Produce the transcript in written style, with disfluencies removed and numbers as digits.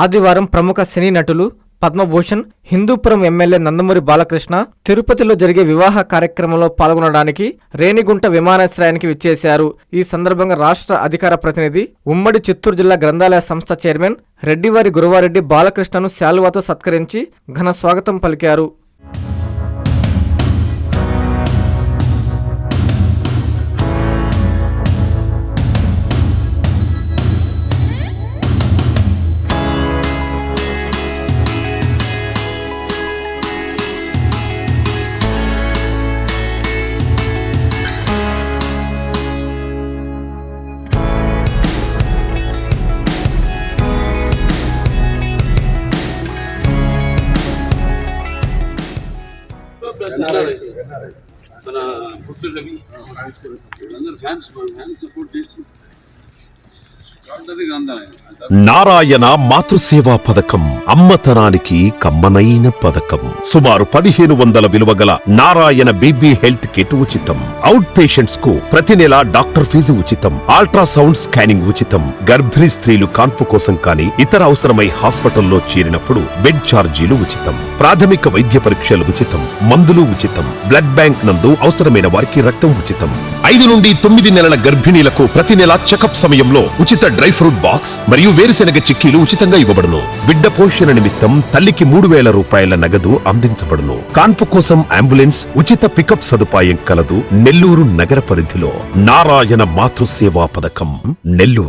ఆదివారం ప్రముఖ సినీ నటులు పద్మభూషణ్, హిందూపురం ఎమ్మెల్యే నందమూరి బాలకృష్ణ తిరుపతిలో జరిగే వివాహ కార్యక్రమంలో పాల్గొనడానికి రేణిగుంట విమానాశ్రయానికి విచ్చేశారు. ఈ సందర్భంగా రాష్ట్ర అధికార ప్రతినిధి, ఉమ్మడి చిత్తూరు జిల్లా గ్రంథాలయ సంస్థ చైర్మన్ రెడ్డివారి గురువారెడ్డి బాలకృష్ణను శాలువాతో సత్కరించి ఘన స్వాగతం పలికారు. మన పుట్టు రవి అందరూ ఫ్యాన్స్ సపోర్ట్ చేసి నారాయణ మాతృసేవా పథకం అమ్మతనానికి కమ్మనైన పథకం. సుమారు 1500 విలువగల నారాయణ బీబీ హెల్త్ కిట్ ఉచితం. అవుట్ పేషెంట్స్ కు ప్రతి నెల డాక్టర్ ఫీజు ఉచితం. అల్ట్రాసౌండ్ స్కానింగ్ ఉచితం. గర్భిణీ స్త్రీలు కాన్పు కోసం కానీ ఇతర అవసరమై హాస్పిటల్లో చేరినప్పుడు బెడ్ ఛార్జీలు ఉచితం. ప్రాథమిక వైద్య పరీక్షలు ఉచితం. మందులు ఉచితం. బ్లడ్ బ్యాంక్ నందు అవసరమైన వారికి రక్తం ఉచితం. 5 నుండి 9 నెలల గర్భిణీలకు ప్రతి నెల చెకప్ సమయంలో ఉచిత డ్రై ఫ్రూట్ బాక్స్ మరియు వేరుశెనగ చిక్కీలు ఉచితంగా ఇవ్వబడును. బిడ్డ పోషణ నిమిత్తం తల్లికి 3000 రూపాయల నగదు అందించబడును. కాన్పు కోసం అంబులెన్స్ ఉచిత పికప్ సదుపాయం కలదు. నెల్లూరు నగర పరిధిలో నారాయణ మాతృసేవా పథకం, నెల్లూరు.